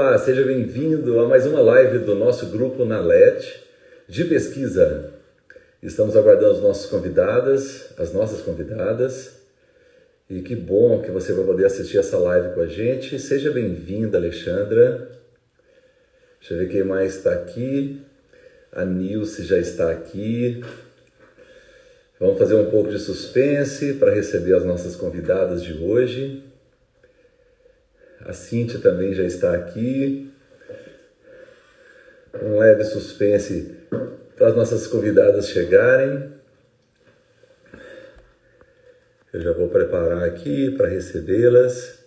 Olá, seja bem-vindo a mais uma live do nosso grupo na LET de pesquisa. Estamos aguardando as nossas convidadas, e que bom que você vai poder assistir essa live com a gente. Seja bem-vinda, Alexandra. Deixa eu ver quem mais está aqui. A Nilce já está aqui. Vamos fazer um pouco de suspense para receber as nossas convidadas de hoje. A Cíntia também já está aqui. Um leve suspense para as nossas convidadas chegarem. Eu já vou preparar aqui para recebê-las.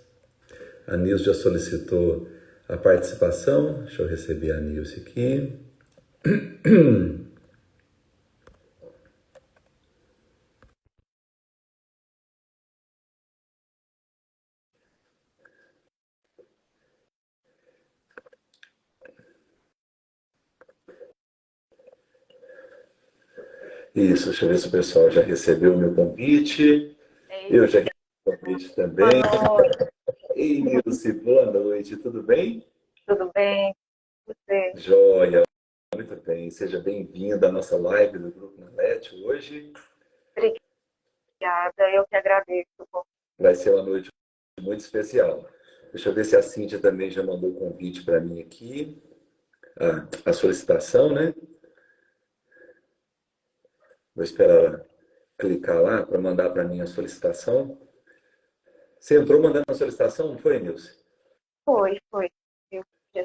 A Nilce já solicitou a participação. Deixa eu receber a Nilce aqui. Isso, deixa eu ver se o pessoal já recebeu o meu convite. Eu já recebi o convite também. Boa noite. Ei, Nilce, boa noite, tudo bem? Tudo bem? Você? Joia, muito bem. Seja bem-vinda à nossa live do Grupo Nanete hoje. Obrigada, eu que agradeço. Vai ser uma noite muito especial. Deixa eu ver se a Cíntia também já mandou o convite para mim aqui. A solicitação, né? Vou esperar ela clicar lá para mandar para mim a solicitação. Você entrou mandando a solicitação, não foi, Nilce? Foi. Eu já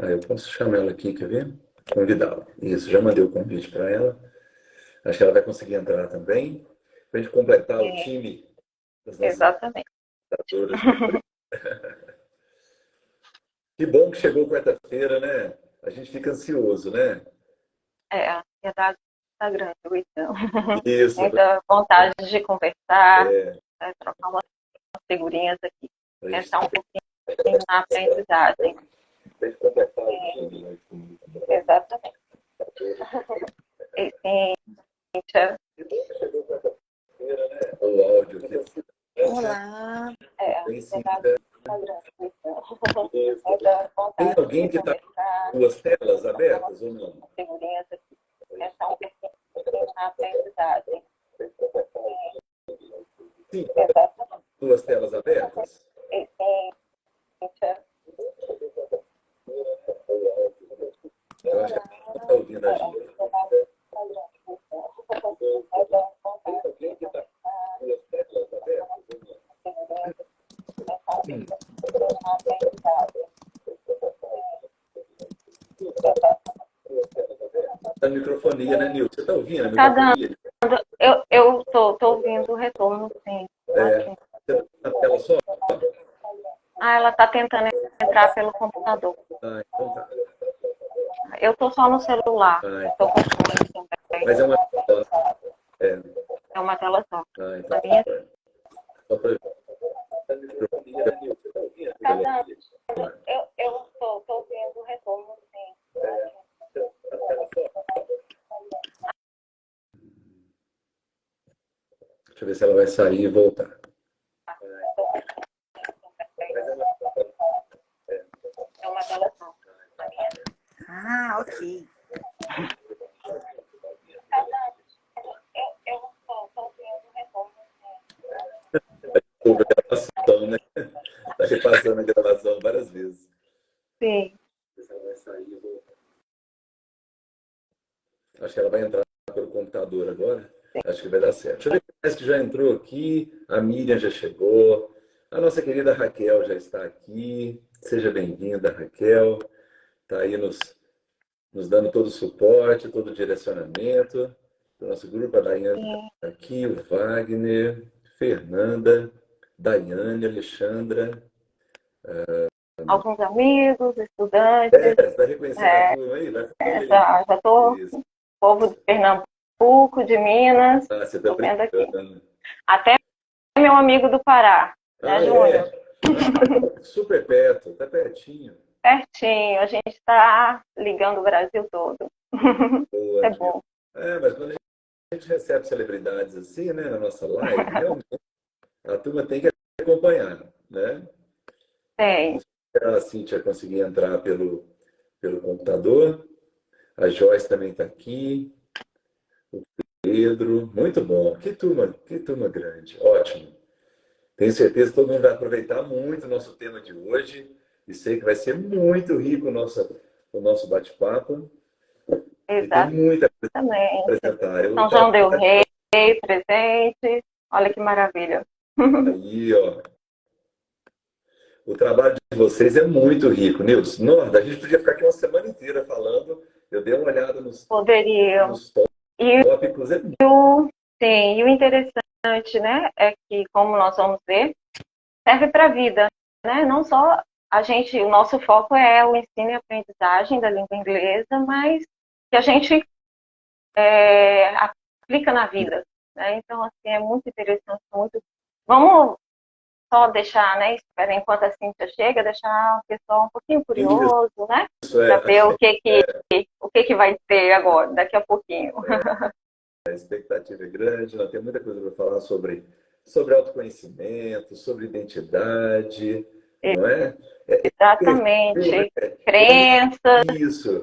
Eu posso chamar ela aqui, quer ver? Convidá-la. Isso, já mandei o convite para ela. Acho que ela vai conseguir entrar também. Para a gente completar o time das nossas Exatamente. computadoras. Que bom que chegou quarta-feira, né? A gente fica ansioso, né? A ansiedade está grande, então. Isso. Muita vontade de conversar, trocar umas figurinhas aqui. Pensar um pouquinho na aprendizagem. Exatamente. E, Cíntia. O áudio aqui. Olá. A ansiedade está grande, então. Muita Tem vontade alguém de que está conversar, com duas telas abertas ou não? figurinhas aqui. Pensar um pouquinho na aprendizagem. Sim, Exatamente. duas telas abertas? E, Cíntia. Eu acho que ela não está ouvindo a gente. Tem alguém que está com duas telas abertas ou não? Da microfonia, né, Nilson? Você está ouvindo a Tá microfonia? Eu tô ouvindo o retorno, sim. Você está na tela só? Ela tá tentando entrar pelo computador. Então tá. Eu tô só no celular. Tô com fone também. Mas é uma tela. É uma tela só. Então A minha... só para da microfonia, né, Nilson? Você está ouvindo a microfonia? Eu tô ouvindo o retorno, sim. Na tela só? Deixa eu ver se ela vai sair e voltar. É uma tela só. A minha... Ok. Eu tô ouvindo o retorno, Houve a gravação, né? Está repassando a gravação várias vezes. sim. Se ela vai sair e voltar. Acho que ela vai entrar pelo computador agora. Acho que vai dar certo. Deixa eu ver quem mais que já entrou aqui. A Miriam já chegou. A nossa querida Raquel já está aqui. Seja bem-vinda, Raquel. Está aí nos dando todo o suporte, todo o direcionamento. Do nosso grupo, a Daiane está aqui, o Wagner, Fernanda, Daiane, Alexandra. Alguns amigos, estudantes. Está reconhecendo a turma aí? Já estou povo de Pernambuco, de Minas. Você está vendo aqui. brincando. Até meu amigo do Pará, né, Júnior? Super perto, está pertinho. Pertinho, a gente está ligando o Brasil todo. Boa, É bom. Mas quando a gente gente recebe celebridades assim, né, na nossa live, realmente a turma tem que acompanhar, né? Tem. A Cíntia conseguir entrar pelo computador. A Joyce também está aqui. O Pedro, muito bom. Que turma grande. Ótimo. Tenho certeza que todo mundo vai aproveitar muito o nosso tema de hoje e sei que vai ser muito rico o nosso bate-papo. E tem muita coisa para Exatamente. apresentar. São João del Rei presente. Olha que maravilha. Aí, ó, o trabalho de vocês é muito rico, Nilson. Norda, a gente podia ficar aqui uma semana inteira falando. Eu dei uma olhada Poderiam. nos E tópicos. sim, e o interessante, né, é que, como nós vamos ver, serve para a vida, né? Não só o nosso foco é o ensino e aprendizagem da língua inglesa, mas que a gente aplica na vida, né? Então, assim, é muito interessante, muito. Vamos só deixar, né? Espera enquanto a Cíntia chega, deixar o pessoal um pouquinho curioso, né? Isso Para é, ver o que vai ter agora, daqui a pouquinho. a expectativa é grande, nós temos muita coisa para falar sobre autoconhecimento, sobre identidade, não é? Perfil, Exatamente. né? Crenças. Isso.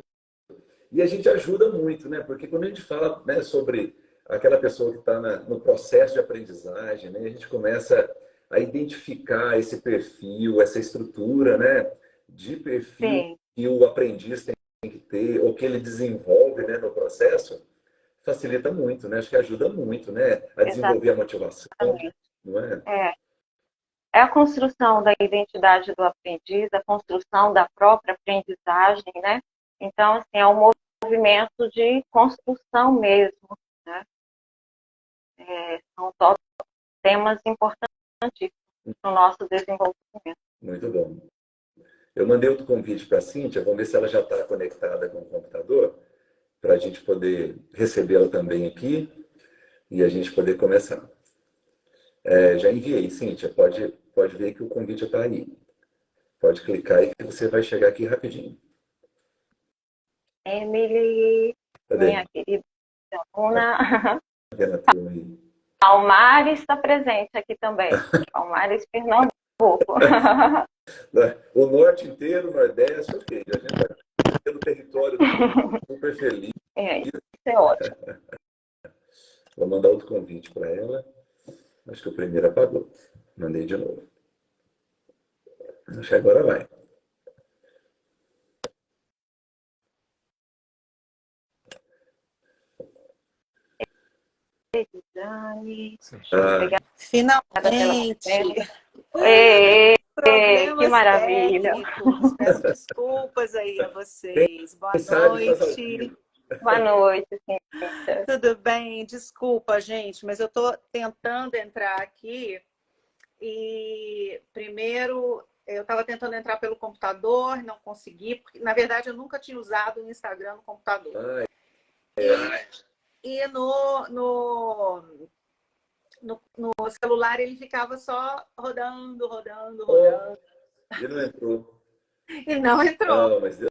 E a gente ajuda muito, né? Porque quando a gente fala, né, sobre aquela pessoa que está no processo de aprendizagem, né, a gente começa a identificar esse perfil, essa estrutura, né, de perfil Sim, que o aprendiz tem que ter, ou que ele desenvolve, né, no processo, facilita muito, né? Acho que ajuda muito, né, a desenvolver a motivação, exatamente. não é? É. É a construção da identidade do aprendiz, a construção da própria aprendizagem, né? Então, assim, é um movimento de construção mesmo, né? São todos temas importantes para o nosso desenvolvimento. Muito bom. Eu mandei outro convite para a Cíntia, vamos ver se ela já está conectada com o computador, para a gente poder recebê-la também aqui e a gente poder começar. Já enviei, Cíntia, pode ver que o convite está aí. Pode clicar aí que você vai chegar aqui rapidinho. Emily, Cadê? minha querida aluna, Cadê a turma aí? Palmares está presente aqui também. Palmares, Pernambuco. O norte inteiro, o nordeste, ok. A gente está pelo território super feliz. Isso é ótimo. Vou mandar outro convite para ela. Acho que o primeiro apagou. Mandei de novo. Acho que agora vai. Dani, Ah, obrigada pela Finalmente! presença. Ê, que Problemas maravilha. técnicos. Peço desculpas aí a vocês. Boa quem sabe faz ao noite. vivo. Boa noite, Cíntia. Tudo bem? Desculpa, gente, mas eu estou tentando entrar aqui e primeiro eu estava tentando entrar pelo computador, não consegui, porque na verdade eu nunca tinha usado o Instagram no computador. Ah, E no celular ele ficava só rodando. e não entrou. E não entrou. Não, mas Deus,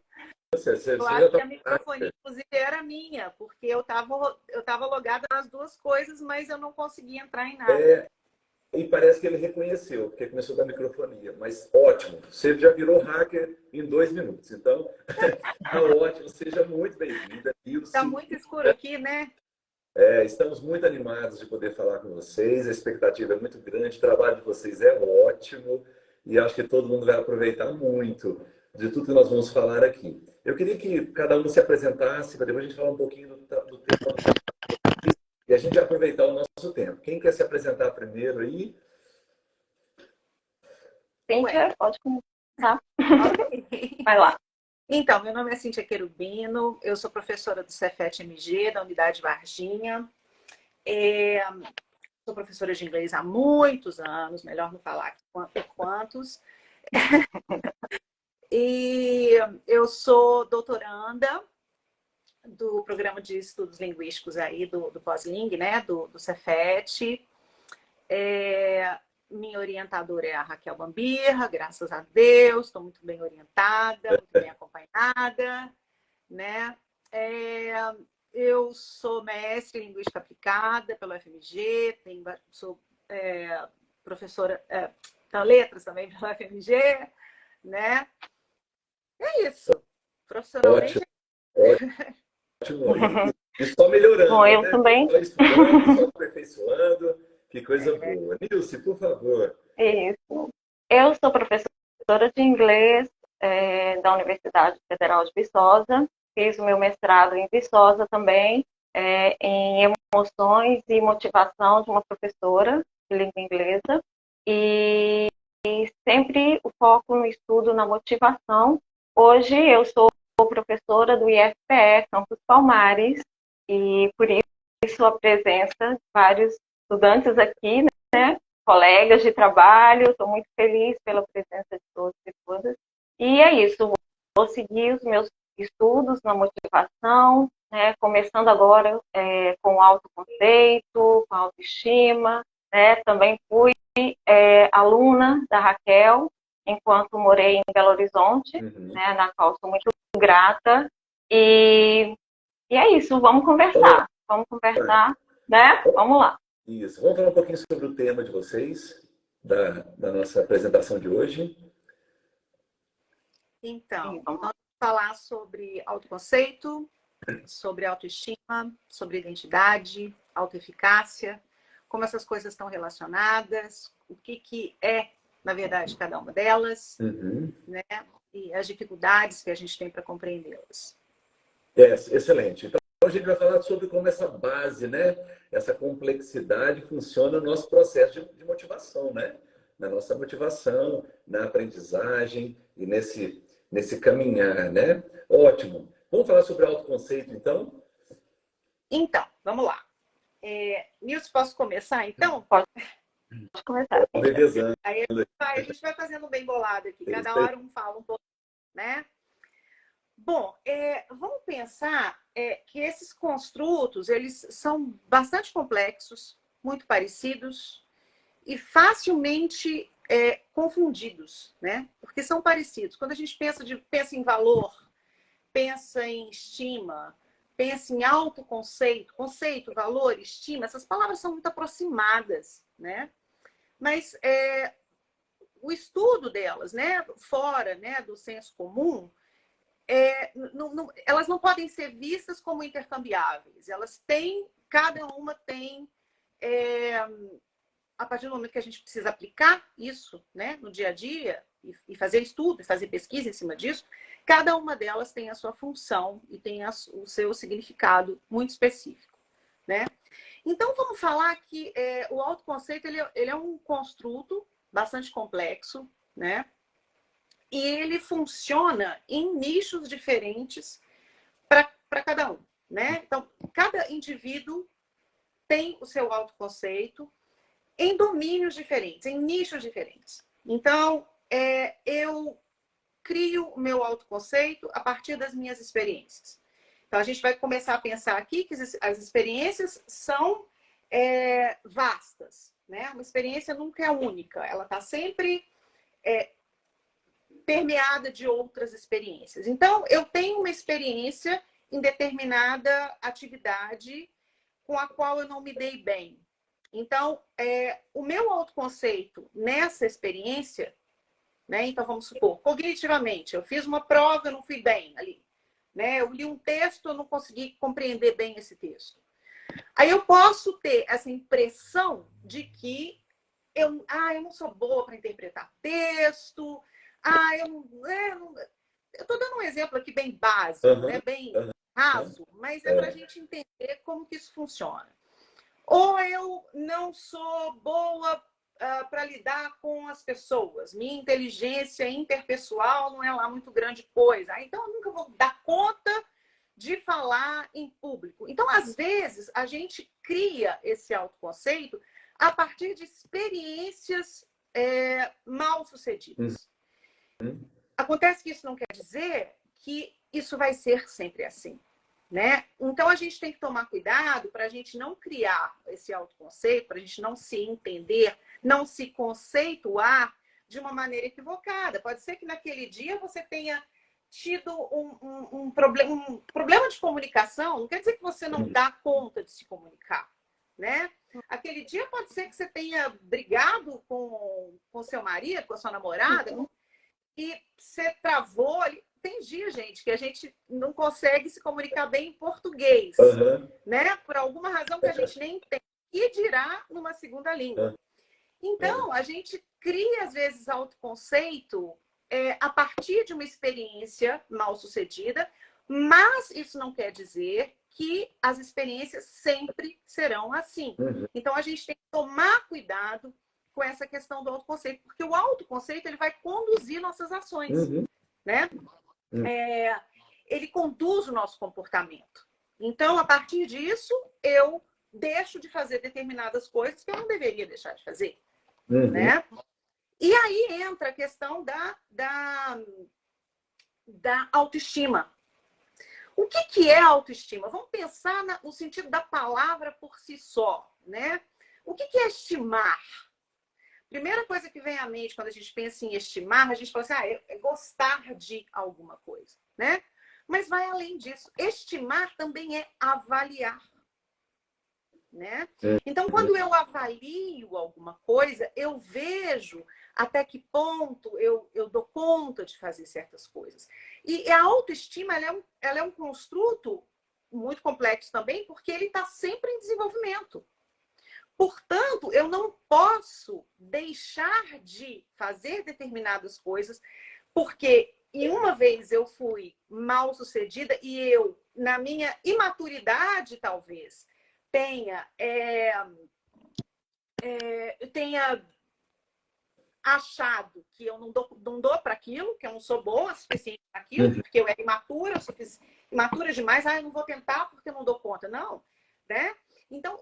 você Eu já acho que está. a microfonia, inclusive, era minha, porque eu tava logada nas duas coisas, mas eu não conseguia entrar em nada. E parece que ele reconheceu, porque começou da microfonia. Mas ótimo, você já virou hacker em 2 minutos. Então, tá ótimo, seja muito bem-vinda. Tá muito escuro aqui, né? Estamos muito animados de poder falar com vocês. A expectativa é muito grande, o trabalho de vocês é ótimo e acho que todo mundo vai aproveitar muito de tudo que nós vamos falar aqui. Eu queria que cada um se apresentasse, para depois a gente falar um pouquinho do tema e a gente vai aproveitar o nosso tempo. Quem quer se apresentar primeiro aí? Cíntia, pode começar. Okay. Vai lá. Então, meu nome é Cíntia Querubino, eu sou professora do Cefet-MG, da Unidade Varginha. Sou professora de inglês há muitos anos, melhor não falar por quantos. E eu sou doutoranda do programa de estudos linguísticos aí do Pós-Ling, né, do Cefet. Minha orientadora é a Raquel Bambirra, graças a Deus, estou muito bem orientada, muito bem acompanhada, né? eu sou mestre em linguística aplicada pela UFMG, sou professora de letras também pela UFMG, né? É isso. Profissionalmente. Ótimo, ótimo. E só melhorando, Bom, eu né? também. Só estudando, só aperfeiçoando. Que coisa boa. Nilce, por favor. Isso. Eu sou professora de inglês da Universidade Federal de Viçosa. Fiz o meu mestrado em Viçosa também, em emoções e motivação de uma professora de língua inglesa. E sempre o foco no estudo, na motivação. Hoje eu sou professora do IFPE Campus Palmares e por isso a presença de vários estudantes aqui, né? Colegas de trabalho. Estou muito feliz pela presença de todos e todas. E é isso, vou seguir os meus estudos na motivação, né? Começando agora com autoconceito, com autoestima, né? Também fui aluna da Raquel, enquanto morei em Belo Horizonte, né? Na qual sou muito grata. E é isso, vamos conversar, né? Vamos lá. Isso. Vamos falar um pouquinho sobre o tema de vocês, da nossa apresentação de hoje. Então, nós vamos falar sobre autoconceito, sobre autoestima, sobre identidade, autoeficácia, como essas coisas estão relacionadas, o que é, na verdade, cada uma delas, né? E as dificuldades que a gente tem para compreendê-las. Excelente. Então, a gente vai falar sobre como essa base, né? Essa complexidade funciona no nosso processo de motivação, né? Na nossa motivação, na aprendizagem e nesse caminhar, né? Ótimo. Vamos falar sobre autoconceito, então? Então, vamos lá. Nilce, posso começar, então? Pode começar. Aí a gente vai fazendo bem bolado aqui. Cada hora um fala um pouco, né? Bom, vamos pensar que esses construtos, eles são bastante complexos, muito parecidos e facilmente confundidos, né? Porque são parecidos. Quando a gente pensa em valor, pensa em estima, pensa em autoconceito, conceito, valor, estima, essas palavras são muito aproximadas, né? Mas o estudo delas, né, fora, né, do senso comum, elas não podem ser vistas como intercambiáveis. Cada uma tem, a partir do momento que a gente precisa aplicar isso, né, no dia a dia, e fazer estudo, e fazer pesquisa em cima disso, cada uma delas tem a sua função e tem o seu significado muito específico, né? Então, vamos falar que o autoconceito ele é um construto bastante complexo, né? E ele funciona em nichos diferentes para cada um, né? Então, cada indivíduo tem o seu autoconceito em domínios diferentes, em nichos diferentes. Então, eu crio o meu autoconceito a partir das minhas experiências. Então, a gente vai começar a pensar aqui que as experiências são vastas, né? Uma experiência nunca é única, ela está sempre permeada de outras experiências. Então, eu tenho uma experiência em determinada atividade com a qual eu não me dei bem. Então, o meu autoconceito nessa experiência, né? Então, vamos supor, cognitivamente, eu fiz uma prova, eu não fui bem ali, né? Eu li um texto, eu não consegui compreender bem esse texto. Aí eu posso ter essa impressão de que eu não sou boa para interpretar texto, eu estou dando um exemplo aqui bem básico, né? Bem raso, mas é para a gente entender como que isso funciona. Ou eu não sou boa para lidar com as pessoas. Minha inteligência interpessoal não é lá muito grande coisa. Então, eu nunca vou dar conta de falar em público. Então, às vezes, a gente cria esse autoconceito a partir de experiências mal sucedidas. Acontece que isso não quer dizer que isso vai ser sempre assim, né? Então, a gente tem que tomar cuidado para a gente não criar esse autoconceito, para a gente não se entender, não se conceituar de uma maneira equivocada. Pode ser que naquele dia você tenha tido um problema de comunicação, não quer dizer que você não dá conta de se comunicar, né? Aquele dia pode ser que você tenha brigado com seu marido, com a sua namorada, e você travou ali. Tem dia, gente, que a gente não consegue se comunicar bem em português, né? Por alguma razão que a gente nem entende. E dirá numa segunda língua. Então, a gente cria, às vezes, autoconceito a partir de uma experiência mal sucedida, mas isso não quer dizer que as experiências sempre serão assim. Então, a gente tem que tomar cuidado com essa questão do autoconceito, porque o autoconceito ele vai conduzir nossas ações, né? Ele conduz o nosso comportamento. Então, a partir disso, eu deixo de fazer determinadas coisas que eu não deveria deixar de fazer, né? E aí entra a questão da autoestima. O que é autoestima? Vamos pensar no sentido da palavra por si só, né? O que é estimar? Primeira coisa que vem à mente quando a gente pensa em estimar, a gente fala assim, é gostar de alguma coisa, né? Mas vai além disso. Estimar também é avaliar, né? Então, quando eu avalio alguma coisa, eu vejo até que ponto eu dou conta de fazer certas coisas. E a autoestima, ela é um construto muito complexo também, porque ele está sempre em desenvolvimento. Portanto, eu não posso deixar de fazer determinadas coisas, porque uma vez eu fui mal sucedida e eu, na minha imaturidade, talvez, tenha achado que eu não dou para aquilo, que eu não sou boa o suficiente para aquilo, porque eu era imatura demais, eu não vou tentar porque eu não dou conta. Não, né? Então,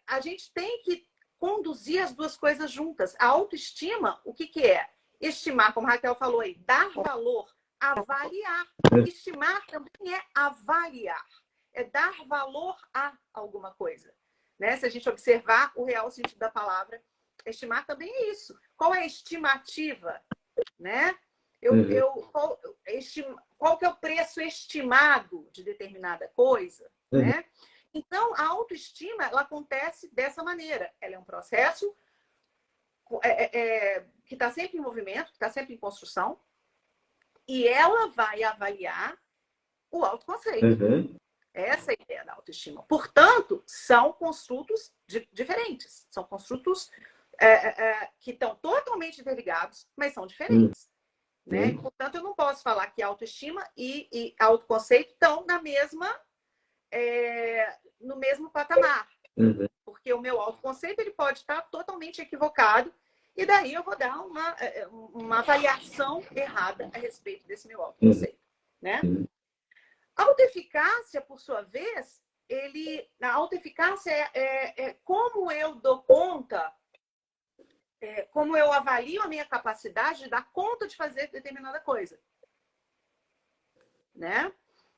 a gente tem que conduzir as duas coisas juntas. A autoestima, o que é? Estimar, como a Raquel falou aí, dar valor, avaliar. Estimar também é avaliar. É dar valor a alguma coisa, né? Se a gente observar o real sentido da palavra, estimar também é isso. Qual é a estimativa, né? Qual que é o preço estimado de determinada coisa, né? Então, a autoestima, ela acontece dessa maneira. Ela é um processo que está sempre em movimento, que está sempre em construção, e ela vai avaliar o autoconceito. Essa é a ideia da autoestima. Portanto, são construtos diferentes. São construtos que estão totalmente interligados, mas são diferentes. Né? Portanto, eu não posso falar que autoestima e autoconceito estão no mesmo patamar. Porque o meu autoconceito ele pode estar totalmente equivocado e daí eu vou dar uma avaliação errada a respeito desse meu autoconceito. Né? A autoeficácia, por sua vez, a autoeficácia é como eu dou conta, como eu avalio a minha capacidade de dar conta de fazer determinada coisa. Né?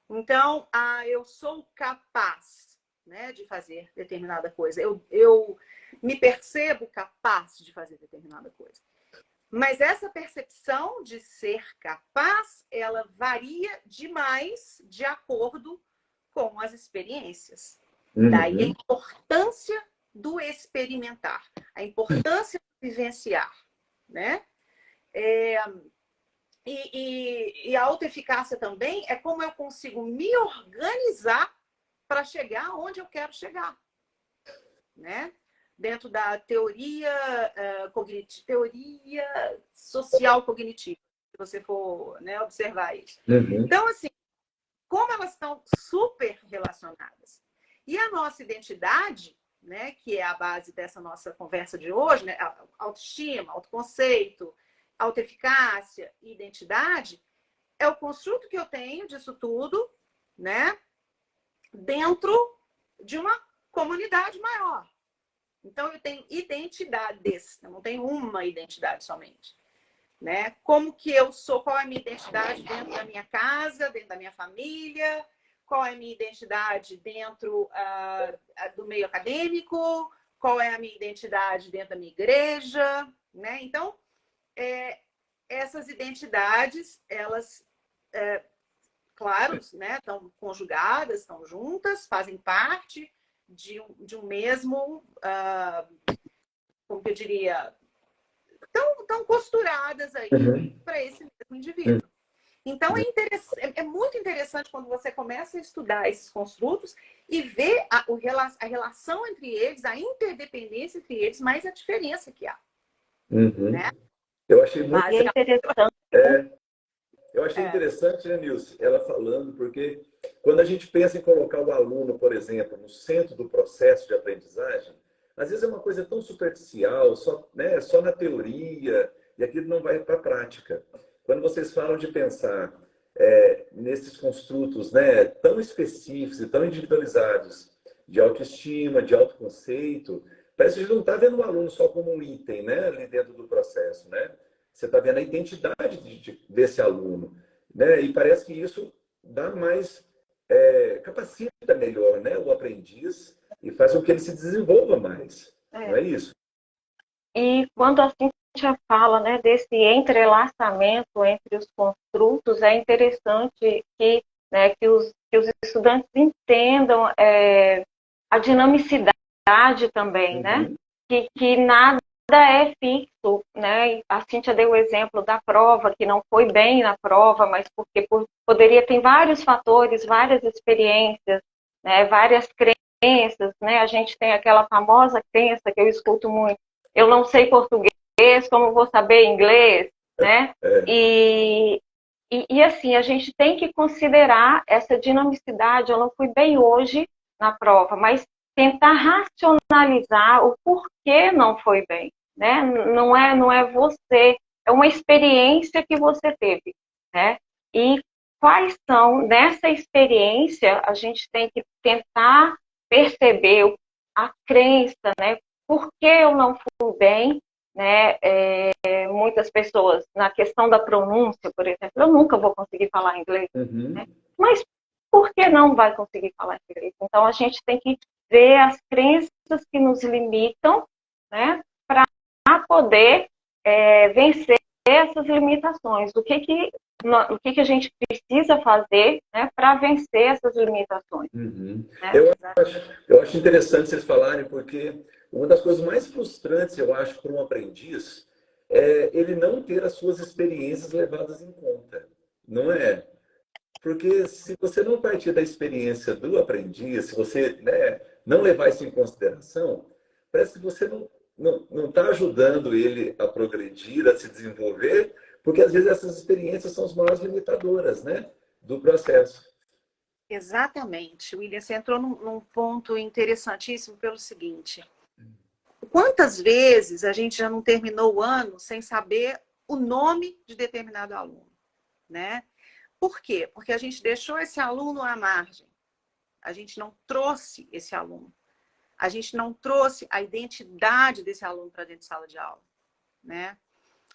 Então, eu sou capaz, né, de fazer determinada coisa. Eu me percebo capaz de fazer determinada coisa. Mas essa percepção de ser capaz, ela varia demais de acordo com as experiências. Daí a importância do experimentar, a importância do vivenciar, né? E a autoeficácia também é como eu consigo me organizar para chegar onde eu quero chegar, né? Dentro da teoria social cognitiva, se você for, né, observar isso. Então, assim, como elas estão super relacionadas. E a nossa identidade, né, que é a base dessa nossa conversa de hoje, né, autoestima, autoconceito, autoeficácia e identidade, é o construto que eu tenho disso tudo, né, dentro de uma comunidade maior. Então, eu tenho identidades, eu não tenho uma identidade somente. Né? Como que eu sou, qual é a minha identidade dentro da minha casa, dentro da minha família, qual é a minha identidade dentro do meio acadêmico, qual é a minha identidade dentro da minha igreja, né? Então, essas identidades, elas claro, né, estão conjugadas, estão juntas, fazem parte de um mesmo, como que eu diria, estão costuradas aí para esse mesmo indivíduo. Então, é muito interessante quando você começa a estudar esses construtos e ver a relação entre eles, a interdependência entre eles, mas a diferença que há. Né? Eu achei muito interessante. Eu achei interessante, né, Nilce, ela falando, porque quando a gente pensa em colocar o aluno, por exemplo, no centro do processo de aprendizagem, às vezes é uma coisa tão superficial, só, né, só na teoria, e aquilo não vai para a prática. Quando vocês falam de pensar nesses construtos, né, tão específicos e tão individualizados, de autoestima, de autoconceito, parece que a gente não está vendo o aluno só como um item, né, ali dentro do processo, né? Você está vendo a identidade desse aluno, né? E parece que isso dá mais, capacita melhor, né, o aprendiz e faz com que ele se desenvolva mais. Não é isso? E quando a Cíntia fala, né, desse entrelaçamento entre os construtos, é interessante que, né, que os estudantes entendam a dinamicidade também, né? Que nada é fixo, né? A Cíntia deu o exemplo da prova, que não foi bem na prova, mas porque poderia ter vários fatores, várias experiências, né? Várias crenças, né? A gente tem aquela famosa crença que eu escuto muito: eu não sei português, como vou saber inglês, né? E assim, a gente tem que considerar essa dinamicidade. Eu não fui bem hoje na prova, mas tentar racionalizar o porquê não foi bem, né? Não é você, é uma experiência que você teve, né? E quais são, nessa experiência, a gente tem que tentar perceber a crença, né? Por que eu não fui bem, né? Muitas pessoas, na questão da pronúncia, por exemplo, eu nunca vou conseguir falar inglês, né? Mas por que não vai conseguir falar inglês? Então, a gente tem que ver as crenças que nos limitam, né, para poder vencer essas limitações. O que a gente precisa fazer, né, para vencer essas limitações. Né? Eu acho interessante vocês falarem, porque uma das coisas mais frustrantes, eu acho, para um aprendiz é ele não ter as suas experiências levadas em conta. Não é? Porque se você não partir da experiência do aprendiz, se você, né, não levar isso em consideração, parece que você não está ajudando ele a progredir, a se desenvolver, porque às vezes essas experiências são as maiores limitadoras, né, do processo. Exatamente. William, você entrou num ponto interessantíssimo pelo seguinte: quantas vezes a gente já não terminou o ano sem saber o nome de determinado aluno, né? Por quê? Porque a gente deixou esse aluno à margem. A gente não trouxe esse aluno. A gente não trouxe a identidade desse aluno para dentro de sala de aula, né?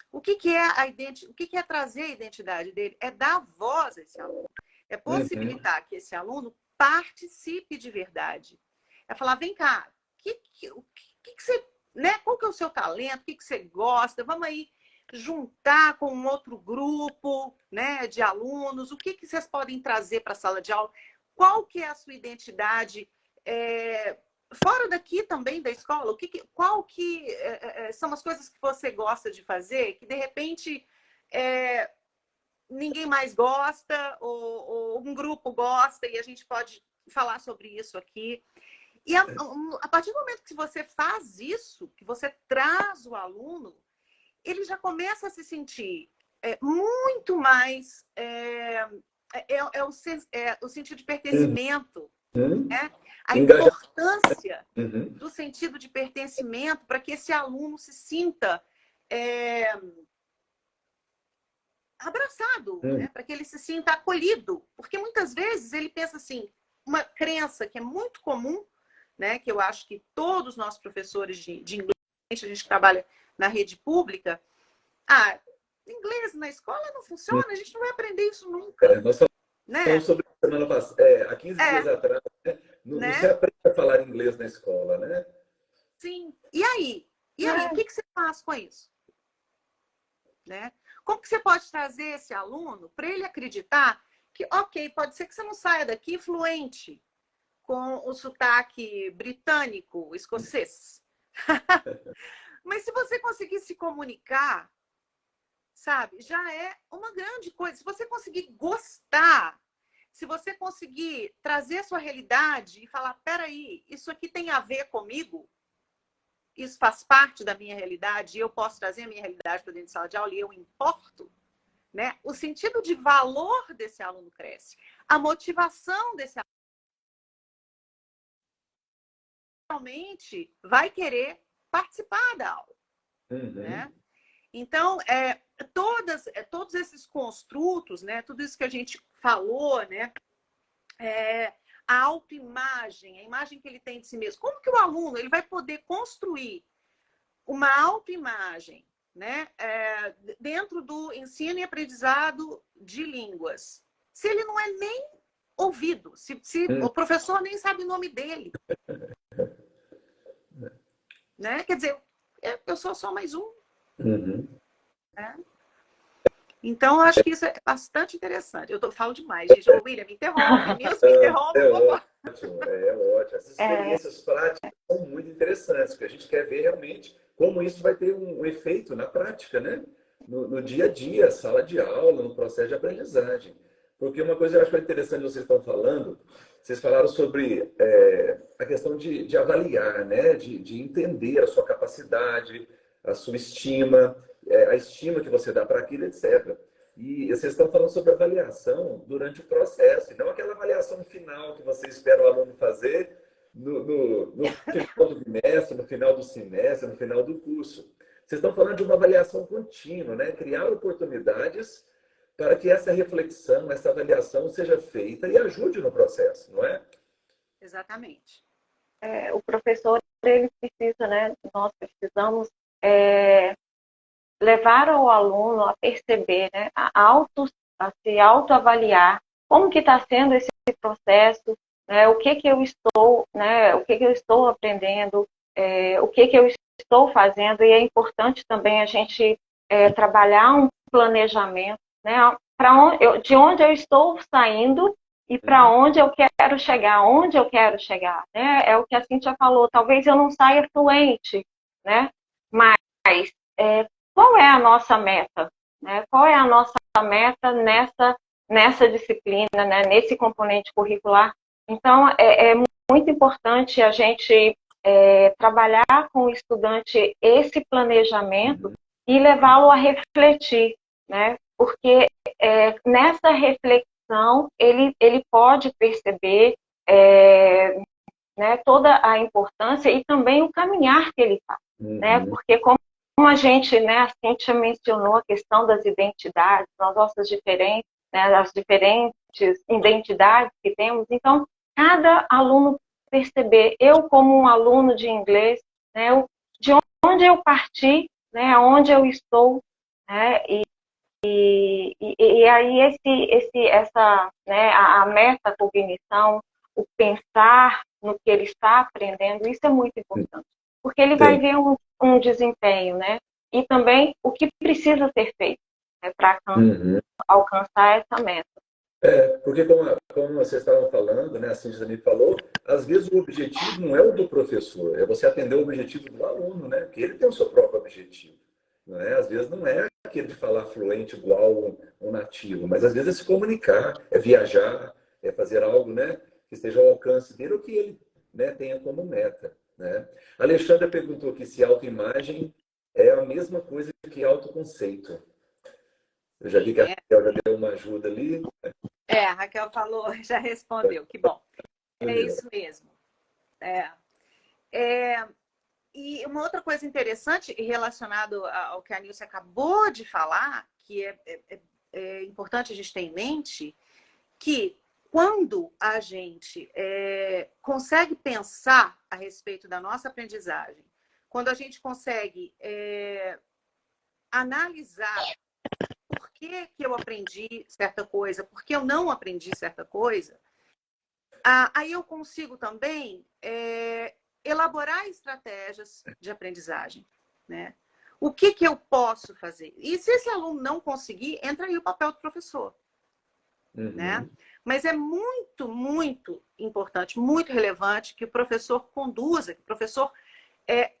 O que é trazer a identidade dele? É dar voz a esse aluno. É possibilitar que esse aluno participe de verdade. É falar: vem cá, o que você, né? Qual que é o seu talento? O que você gosta? Vamos aí juntar com um outro grupo, né, de alunos. O que vocês podem trazer para a sala de aula? Qual que é a sua identidade fora daqui também da escola? Qual que são as coisas que você gosta de fazer que de repente ninguém mais gosta ou um grupo gosta, e a gente pode falar sobre isso aqui. E a partir do momento que você faz isso, que você traz o aluno, ele já começa a se sentir muito mais o sentido de pertencimento, né? A importância do sentido de pertencimento para que esse aluno se sinta abraçado, né? Para que ele se sinta acolhido, porque muitas vezes ele pensa assim, uma crença que é muito comum, né? Que eu acho que todos nós professores de inglês, a gente trabalha na rede pública, inglês na escola não funciona, a gente não vai aprender isso nunca. Nós falamos sobre isso semana passada, há 15 dias atrás, né? Não se aprende a falar inglês na escola, né? Sim. E aí? O que você faz com isso? Né? como que você pode trazer esse aluno para ele acreditar que, ok, pode ser que você não saia daqui fluente com o sotaque britânico, escocês. Mas se você conseguir se comunicar, sabe, já é uma grande coisa. Se você conseguir gostar, se você conseguir trazer a sua realidade e falar, peraí, isso aqui tem a ver comigo, isso faz parte da minha realidade, e eu posso trazer a minha realidade para dentro de sala de aula e eu importo, né? O sentido de valor desse aluno cresce. A motivação desse aluno realmente vai querer participar da aula, né? Então, todos esses construtos, né? Tudo isso que a gente falou, né? A autoimagem, a imagem que ele tem de si mesmo. Como que o aluno ele vai poder construir uma autoimagem, né? Dentro do ensino e aprendizado de línguas, se ele não é nem ouvido, se o professor nem sabe o nome dele, né? Quer dizer, eu sou só mais um. Né? Então, eu acho que isso é bastante interessante. Eu falo demais, gente. Ô, William, me interrompe, Nilson, me interrompe. É ótimo, é ótimo. Essas experiências práticas são muito interessantes, porque a gente quer ver realmente como isso vai ter um efeito na prática, né? No dia a dia, sala de aula, no processo de aprendizagem. Porque uma coisa que eu acho interessante que vocês estão falando, vocês falaram sobre a questão de avaliar, né? De entender a sua capacidade, a sua estima, a estima que você dá para aquilo, etc. E vocês estão falando sobre avaliação durante o processo, e não aquela avaliação final que você espera o aluno fazer no final do bimestre, no final do semestre, no final do curso. Vocês estão falando de uma avaliação contínua, né? Criar oportunidades para que essa reflexão, essa avaliação seja feita e ajude no processo, não é? Exatamente. O professor, ele precisa, né? Nós precisamos levar o aluno a perceber, né? A se autoavaliar como que está sendo esse processo, né? O que que eu estou, né? O que que eu estou aprendendo, o que que eu estou fazendo, e é importante também a gente trabalhar um planejamento, né? De onde eu estou saindo e para onde eu quero chegar, né? É o que a Cíntia falou, talvez eu não saia fluente, né? Mas qual é a nossa meta, né? Qual é a nossa meta nessa disciplina, né? Nesse componente curricular? Então, é muito importante a gente trabalhar com o estudante esse planejamento e levá-lo a refletir, né? Porque nessa reflexão ele pode perceber né, toda a importância e também o caminhar que ele está, né? Porque como a gente, né, a Cíntia mencionou a questão das identidades, as nossas diferentes, né, as diferentes identidades que temos. Então, cada aluno perceber, eu como um aluno de inglês, né, de onde eu parti, né, onde eu estou, né, e aí essa, né, a metacognição, o pensar no que ele está aprendendo, isso é muito importante, porque ele vai ver um desempenho, né, e também o que precisa ser feito, né, para alcançar essa meta. Porque como vocês estavam falando, né, a Cindy também falou, às vezes o objetivo não é o do professor, é você atender o objetivo do aluno, né? Porque ele tem o seu próprio objetivo. Não é? Às vezes não é aquele de falar fluente igual um nativo, mas às vezes é se comunicar, é viajar, é fazer algo, né, que esteja ao alcance dele ou que ele, né, tenha como meta. Né? A Alexandra perguntou aqui se autoimagem é a mesma coisa que autoconceito. Eu já vi que a Raquel já deu uma ajuda ali. A Raquel falou, já respondeu, que bom. É isso mesmo. E uma outra coisa interessante relacionado ao que a Nilce acabou de falar, que é importante a gente ter em mente, que quando a gente consegue pensar a respeito da nossa aprendizagem, quando a gente consegue analisar por que eu aprendi certa coisa, por que eu não aprendi certa coisa, aí eu consigo também elaborar estratégias de aprendizagem, né? O que que eu posso fazer? E se esse aluno não conseguir, entra aí o papel do professor, né? Mas é muito, muito importante, muito relevante que o professor conduza, que o professor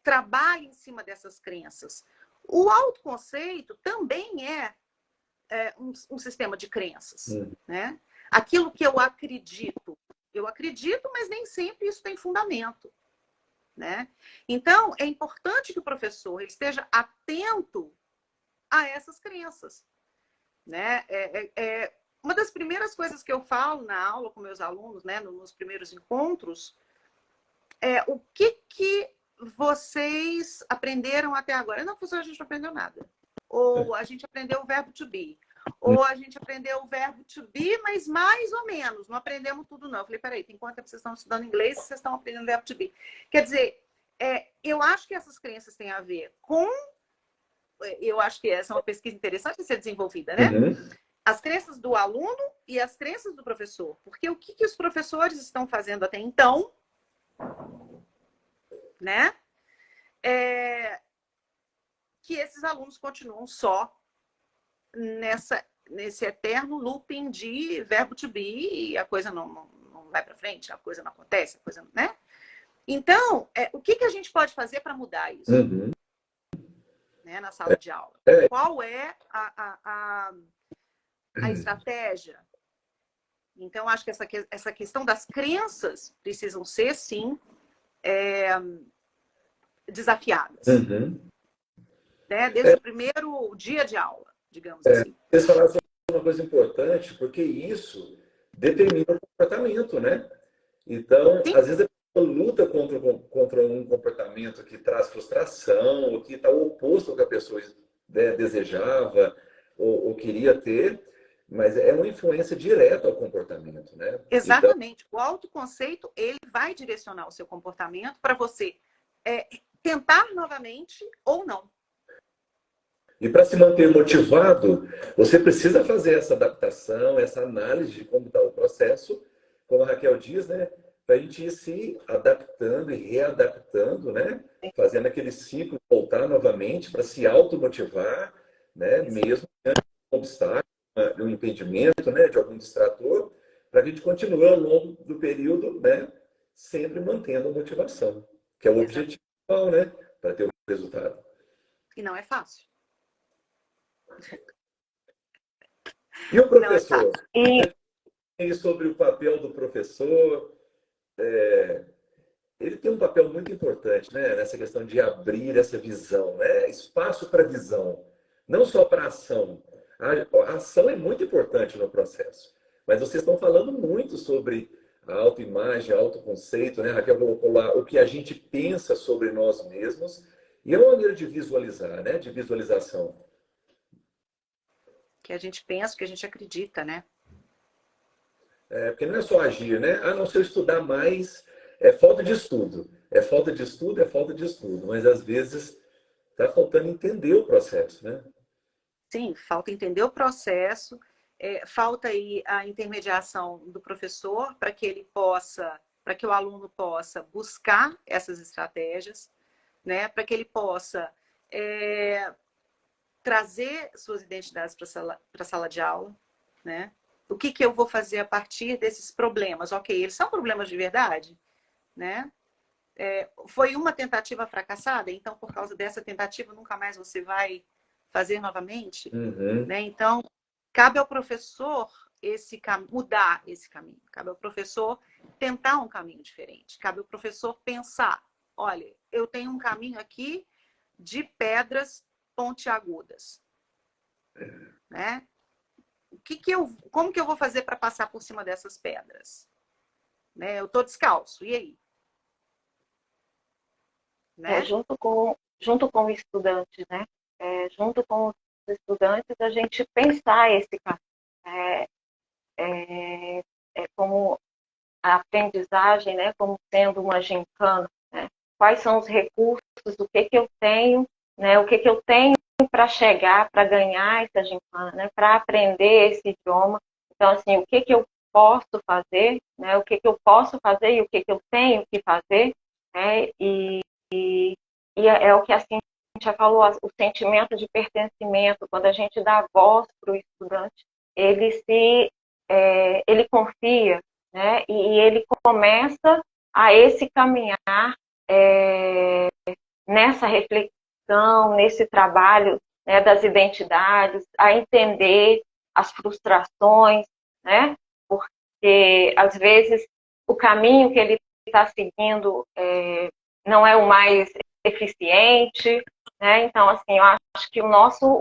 trabalhe em cima dessas crenças. O autoconceito também é um sistema de crenças, né? Aquilo que eu acredito, mas nem sempre isso tem fundamento, né? Então, é importante que o professor ele esteja atento a essas crenças, né? Uma das primeiras coisas que eu falo na aula com meus alunos, né, nos primeiros encontros, é o que vocês aprenderam até agora. Não, professor, a gente não aprendeu nada. Ou a gente aprendeu o verbo to be. Ou a gente aprendeu o verbo to be, mas mais ou menos. Não aprendemos tudo, não. Eu falei, peraí, tem quanto tempo vocês estão estudando inglês e vocês estão aprendendo o verbo to be? Quer dizer, eu acho que essas crenças têm a ver com... Eu acho que essa é uma pesquisa interessante a ser desenvolvida, né? As crenças do aluno e as crenças do professor. Porque o que os professores estão fazendo até então, né? Que esses alunos continuam só nesse eterno looping de verbo to be e a coisa não vai para frente, a coisa não acontece, a coisa, né? Então, o que a gente pode fazer para mudar isso? Né, na sala de aula? Qual é a estratégia? Então, acho que essa questão das crenças precisam ser, sim, desafiadas. Né? Desde o primeiro dia de aula, digamos assim. Vocês falaram sobre uma coisa importante, porque isso determina o comportamento, né? Então, Sim. às vezes a pessoa luta contra um comportamento que traz frustração, ou que está oposto ao que a pessoa desejava ou queria ter, mas é uma influência direta ao comportamento, né? Exatamente. Então, o autoconceito, ele vai direcionar o seu comportamento para você tentar novamente ou não. E para se manter motivado, você precisa fazer essa adaptação, essa análise de como está o processo, como a Raquel diz, né? Para a gente ir se adaptando e readaptando, né? Fazendo aquele ciclo, voltar novamente para se automotivar, né? Mesmo diante de um obstáculo, um impedimento, né? De algum distrator, para que a gente continue ao longo do período, né? Sempre mantendo a motivação, que é o objetivo, né? Para ter o resultado. E não é fácil. E o professor? E sobre o papel do professor, ele tem um papel muito importante, né? Nessa questão de abrir essa visão, né? Espaço para visão, não só para ação. A ação é muito importante no processo, mas vocês estão falando muito sobre a autoimagem, autoconceito, né? A Raquel colocou lá o que a gente pensa sobre nós mesmos, e é uma maneira de visualizar, né? De visualização. Que a gente pensa, que a gente acredita, né? Porque não é só agir, né? Ah, não, se eu estudar mais, é falta de estudo. É falta de estudo, é falta de estudo. Mas, às vezes, está faltando entender o processo, né? Sim, falta entender o processo, falta aí a intermediação do professor para que o aluno possa buscar essas estratégias, né? Para que ele possa trazer suas identidades para a sala de aula, né? O que eu vou fazer a partir desses problemas? Ok, eles são problemas de verdade, né? Foi uma tentativa fracassada, então por causa dessa tentativa nunca mais você vai fazer novamente, né? Então cabe ao professor mudar esse caminho, cabe ao professor tentar um caminho diferente, cabe ao professor pensar, olha, eu tenho um caminho aqui de pedras pontiagudas, né? Como que eu vou fazer para passar por cima dessas pedras? Né? Eu estou descalço, e aí? Né? Junto com o estudante, né? Junto com os estudantes, a gente pensar esse caminho. Como a aprendizagem, né? Como sendo uma gincana, né? Quais são os recursos, o que eu tenho, né? O que eu tenho para chegar, para ganhar essa gincana, né? Para aprender esse idioma. Então, assim, o que eu posso fazer, né? O que eu posso fazer e o que eu tenho que fazer, né? E é o que a já falou, o sentimento de pertencimento, quando a gente dá voz para o estudante, ele confia, né? E ele começa a esse caminhar nessa reflexão, nesse trabalho, né, das identidades, a entender as frustrações, né? Porque às vezes o caminho que ele está seguindo não é o mais eficiente, né? Então, assim, eu acho que o nosso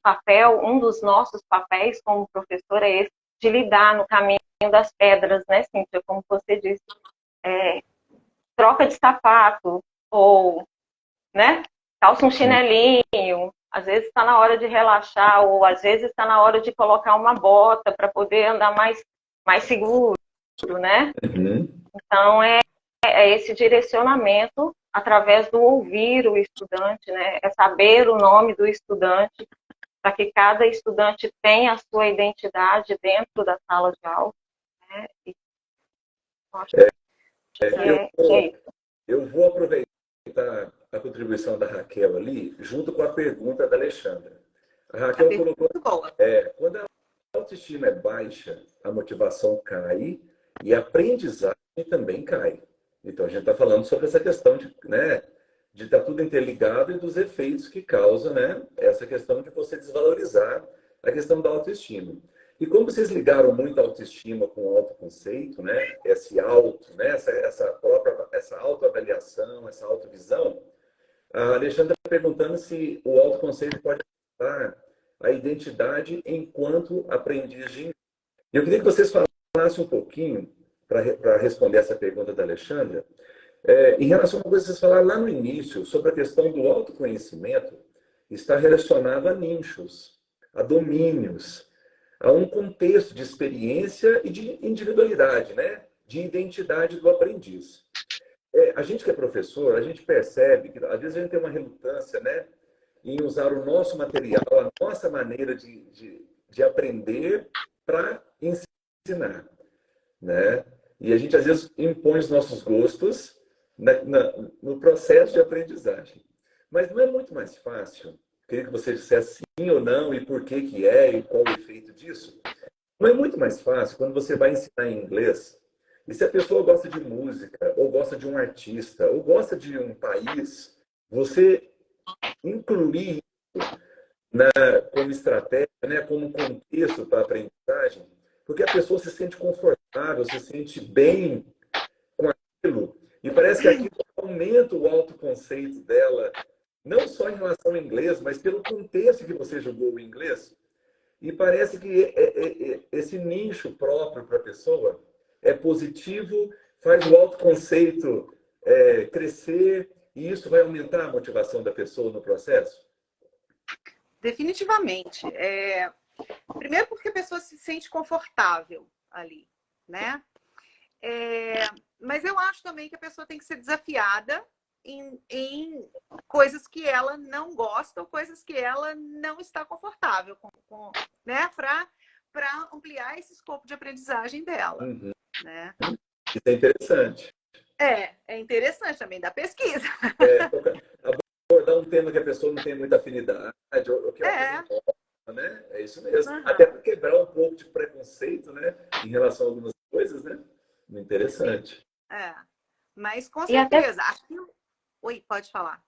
papel, um dos nossos papéis como professor é esse, de lidar no caminho das pedras, né, Cíntia? Como você disse, troca de sapato, ou, né, calça um chinelinho, às vezes está na hora de relaxar, ou às vezes está na hora de colocar uma bota para poder andar mais seguro, né? Uhum. Então, é esse direcionamento através do ouvir o estudante, né? É saber o nome do estudante, para que cada estudante tenha a sua identidade dentro da sala de aula, né? E acho que é isso. Eu vou aproveitar a contribuição da Raquel ali, junto com a pergunta da Alexandra. A Raquel colocou, quando a autoestima é baixa, a motivação cai e a aprendizagem também cai. Então, a gente está falando sobre essa questão de estar tudo interligado e dos efeitos que causa, né, essa questão de você desvalorizar a questão da autoestima. E como vocês ligaram muito a autoestima com o autoconceito, né, essa autoavaliação, essa autovisão, a Alexandra está perguntando se o autoconceito pode afetar a identidade enquanto aprendiz de inglês. Eu queria que vocês falassem um pouquinho, para responder essa pergunta da Alexandra, em relação a uma coisa que vocês falaram lá no início, sobre a questão do autoconhecimento, está relacionado a nichos, a domínios, a um contexto de experiência e de individualidade, né? De identidade do aprendiz. A gente que é professor, a gente percebe que às vezes a gente tem uma relutância, né, em usar o nosso material, a nossa maneira de aprender para ensinar, né? E a gente às vezes impõe os nossos gostos no processo de aprendizagem. Mas não é muito mais fácil? Queria que você dissesse sim ou não e por que que é e qual o efeito disso. Não é muito mais fácil quando você vai ensinar em inglês e se a pessoa gosta de música, ou gosta de um artista, ou gosta de um país, você incluir como estratégia, né, como contexto para a aprendizagem, porque a pessoa se sente confortável, se sente bem com aquilo, e parece que aquilo aumenta o autoconceito dela, não só em relação ao inglês, mas pelo contexto que você jogou o inglês. E parece que esse nicho próprio para a pessoa é positivo, faz o autoconceito crescer, e isso vai aumentar a motivação da pessoa no processo? Definitivamente. Primeiro porque a pessoa se sente confortável ali, né? Mas eu acho também que a pessoa tem que ser desafiada em coisas que ela não gosta ou coisas que ela não está confortável com, né? Para ampliar esse escopo de aprendizagem dela. Uhum. Né? Isso é interessante. É interessante também da pesquisa. Abordar um tema que a pessoa não tem muita afinidade, ou que é uma coisa nova, né? É isso mesmo. Uhum. Até para quebrar um pouco de preconceito, né? Em relação a algumas coisas, né? Interessante. Mas com certeza. Oi, pode falar.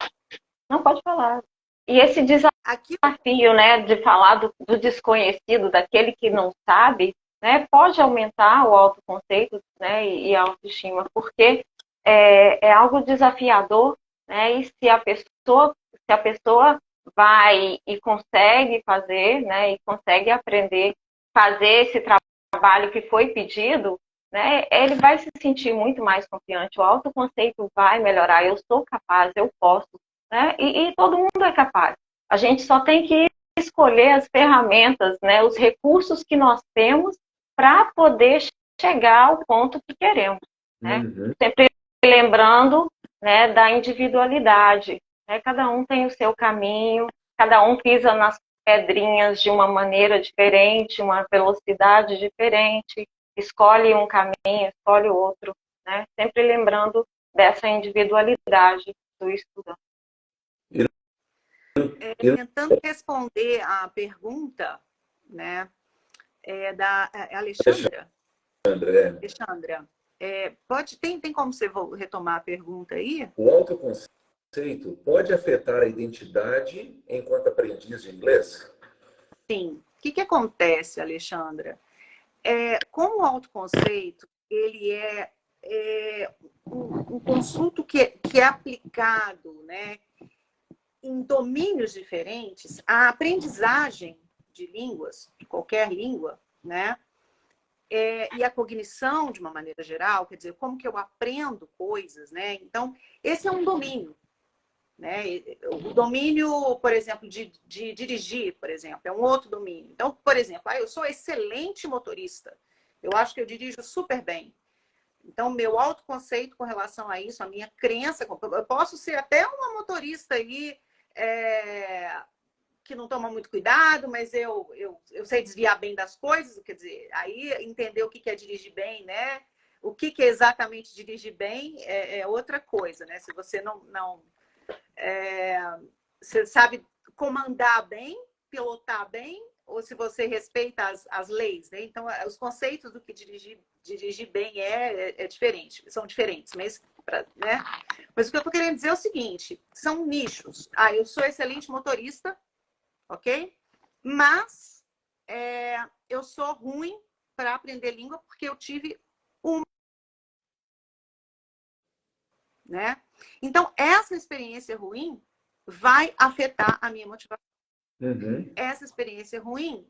Não, pode falar. E esse desafio, né, de falar do desconhecido, daquele que não sabe, né, pode aumentar o autoconceito, né, e a autoestima, porque é algo desafiador, né, e se a pessoa vai e consegue fazer, né, e consegue aprender, fazer esse trabalho que foi pedido, né, ele vai se sentir muito mais confiante, o autoconceito vai melhorar, eu sou capaz, eu posso, né, e todo mundo é capaz. A gente só tem que escolher as ferramentas, né, os recursos que nós temos para poder chegar ao ponto que queremos, né? Uhum. Sempre lembrando, né, da individualidade, né? Cada um tem o seu caminho, cada um pisa nas pedrinhas de uma maneira diferente, uma velocidade diferente, escolhe um caminho, escolhe outro, né? Sempre lembrando dessa individualidade do estudante. tentando responder a pergunta, né, da Alexandra. Alexandra, tem como você retomar a pergunta aí? O autoconceito pode afetar a identidade enquanto aprendiz de inglês? Sim. O que acontece, Alexandra? Como o autoconceito, ele é um conceito que é aplicado, né, em domínios diferentes, a aprendizagem de línguas, de qualquer língua, né, e a cognição, de uma maneira geral, quer dizer, como que eu aprendo coisas, né? Então, esse é um domínio, né? O domínio, por exemplo, de dirigir, por exemplo, é um outro domínio. Então, por exemplo, eu sou excelente motorista. Eu acho que eu dirijo super bem. Então, meu autoconceito com relação a isso, a minha crença, eu posso ser até uma motorista aí que não toma muito cuidado, mas eu sei desviar bem das coisas, quer dizer, aí entender o que é dirigir bem, né? O que é exatamente dirigir bem é outra coisa, né? Se você não você sabe comandar bem, pilotar bem, ou se você respeita as leis, né? Então, os conceitos do que dirigir bem é diferente, são diferentes, né? Mas o que eu estou querendo dizer é o seguinte, são nichos. Eu sou excelente motorista, ok? Mas eu sou ruim para aprender língua porque eu tive né? Então, essa experiência ruim vai afetar a minha motivação. Uhum. Essa experiência ruim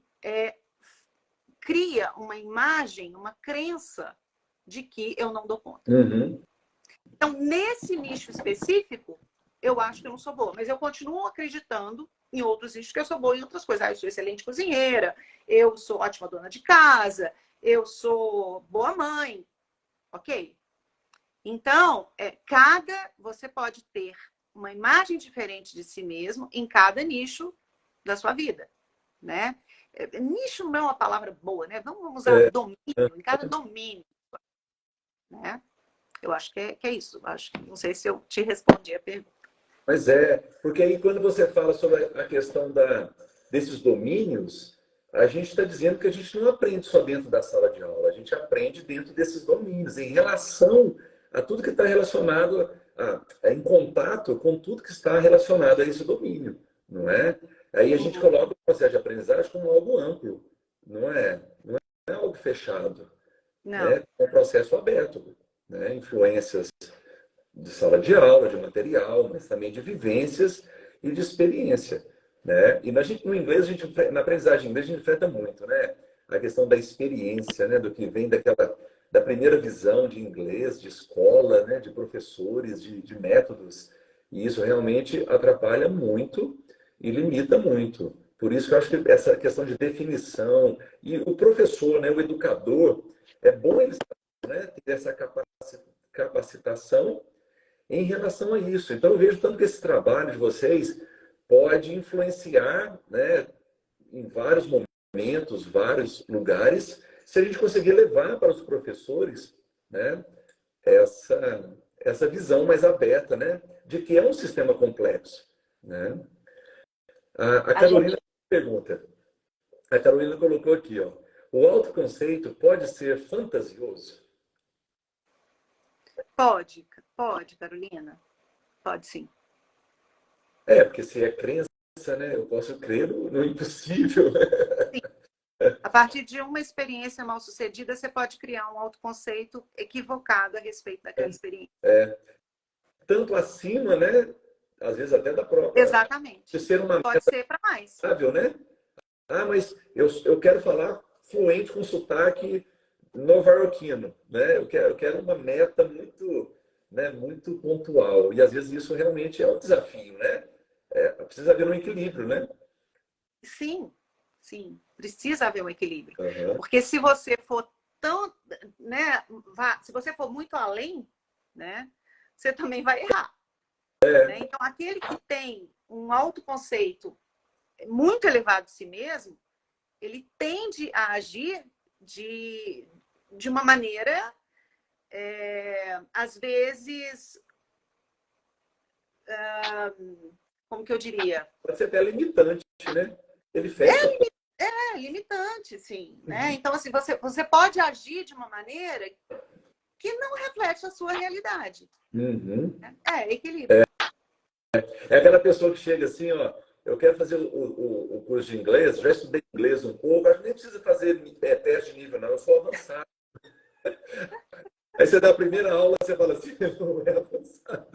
cria uma imagem, uma crença de que eu não dou conta. Uhum. Então, nesse nicho específico, eu acho que eu não sou boa, mas eu continuo acreditando em outros nichos que eu sou boa em outras coisas. Eu sou excelente cozinheira, eu sou ótima dona de casa, eu sou boa mãe, ok? Então, você pode ter uma imagem diferente de si mesmo em cada nicho da sua vida, né? Nicho não é uma palavra boa, né? Vamos usar domínio, em cada domínio, né? Eu acho que é isso. Não sei se eu te respondi a pergunta. Mas porque aí quando você fala sobre a questão desses domínios, a gente está dizendo que a gente não aprende só dentro da sala de aula, a gente aprende dentro desses domínios, em relação a tudo que está relacionado, em contato com tudo que está relacionado a esse domínio, não é? Aí a gente coloca o processo de aprendizagem como algo amplo, não é? Não é algo fechado, Não. né? É um processo aberto, né? Influências de sala de aula, de material, mas também de vivências e de experiência, né? E no inglês, na aprendizagem em inglês, a gente enfrenta muito, né? A questão da experiência, né? Do que vem da primeira visão de inglês, de escola, né? De professores, de métodos. E isso realmente atrapalha muito e limita muito. Por isso que eu acho que essa questão de definição e o professor, né? O educador, é bom ele, né? Ter essa capacitação em relação a isso. Então, eu vejo tanto que esse trabalho de vocês pode influenciar, né, em vários momentos, vários lugares, se a gente conseguir levar para os professores, né, essa visão mais aberta, né, de que é um sistema complexo. Né? A Carolina pergunta, a Carolina colocou aqui, ó, o autoconceito pode ser fantasioso? Pode, Carolina. Pode sim. Porque se é crença, né, eu posso crer no impossível. Sim. A partir de uma experiência mal sucedida, você pode criar um autoconceito equivocado a respeito daquela experiência. Tanto acima, né? Às vezes até da própria. Exatamente. De ser uma pode ser para mais. Né? Mas eu quero falar fluente com sotaque nova-iorquino, né? Eu quero uma meta muito, né, muito pontual. E às vezes isso realmente é um desafio, né? Precisa haver um equilíbrio, né? Sim, sim. Precisa haver um equilíbrio. Uhum. Porque se você for tão, né, se você for muito além, né, você também vai errar. Né? Então, aquele que tem um autoconceito muito elevado de si mesmo, ele tende a agir de uma maneira, às vezes, como que eu diria? Pode ser até limitante, né? Ele fecha. É limitante, sim, né? Então, assim, você pode agir de uma maneira que não reflete a sua realidade. Uhum. Né? É equilíbrio. É aquela pessoa que chega assim, ó, eu quero fazer o curso de inglês, já estudei inglês um pouco, acho que nem precisa fazer teste de nível, não, eu sou avançado. Aí você dá a primeira aula, você fala assim, não é avançado.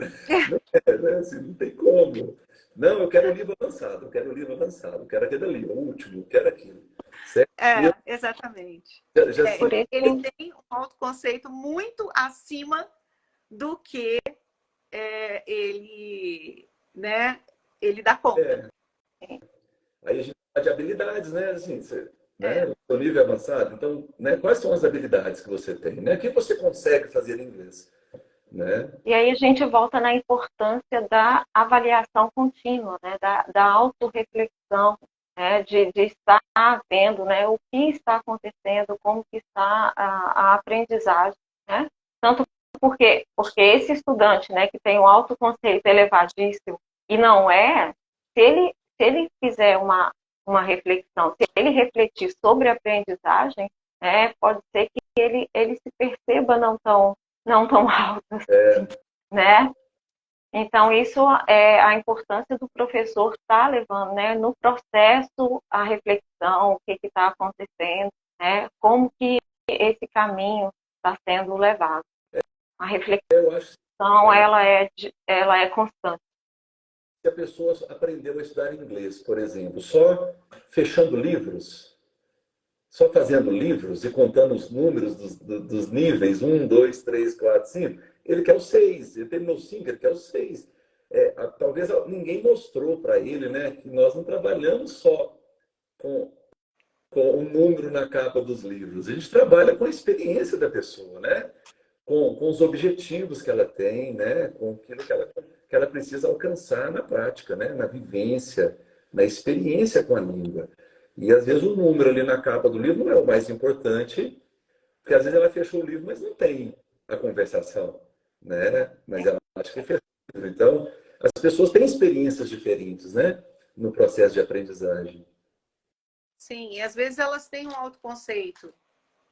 Não é, né? Assim, não tem como. Não, eu quero o livro avançado, eu quero o livro avançado, eu quero aquele ali, o último, eu quero aquilo. Certo? E eu Exatamente. já Por isso Ele tem um autoconceito muito acima do que ele, né, ele dá conta. aí a gente fala de habilidades, né? Assim, você, né? É. O seu nível é avançado, então, né? Quais são as habilidades que você tem, né? O que você consegue fazer em inglês, né? E aí a gente volta na importância da avaliação contínua, né? Da autorreflexão, né? De estar vendo, né? O que está acontecendo, como que está a aprendizagem, né? Tanto porque esse estudante, né, que tem um autoconceito elevadíssimo e não é, se ele fizer uma reflexão, se ele refletir sobre a aprendizagem, né, pode ser que ele se perceba não tão alto assim, né? Então, isso é a importância do professor estar levando, né, no processo a reflexão, o que está acontecendo, né, como que esse caminho está sendo levado. A Eu acho reflexão, ela é constante. que a pessoa aprendeu a estudar inglês, por exemplo, só fechando livros, só fazendo livros e contando os números dos níveis, um, dois, três, quatro, cinco, ele quer o seis, ele terminou cinco, ele quer o seis. Talvez ninguém mostrou para ele, né, que nós não trabalhamos só com, com o número na capa dos livros, a gente trabalha com a experiência da pessoa, né? Com os objetivos que ela tem, né? Com aquilo que ela precisa alcançar na prática, né? Na vivência, na experiência com a língua. E às vezes o número ali na capa do livro não é o mais importante, porque às vezes ela fechou o livro, mas não tem a conversação, né? Mas ela acha que fechou o livro. Então, as pessoas têm experiências diferentes, né? No processo de aprendizagem. Sim, e às vezes elas têm um autoconceito,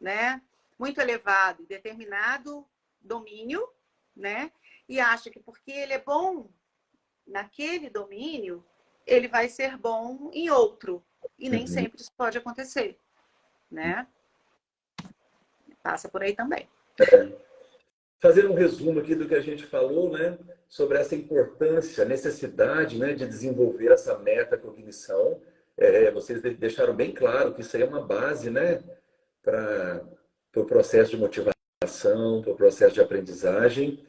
né, muito elevado em determinado domínio, né, e acha que porque ele é bom naquele domínio, ele vai ser bom em outro. E nem Uhum. sempre isso pode acontecer, né? Passa por aí também. Fazer um resumo aqui do que a gente falou, né, sobre essa importância, necessidade, né, de desenvolver essa metacognição. Vocês deixaram bem claro que isso aí é uma base, né, para o processo de motivação, para o processo de aprendizagem.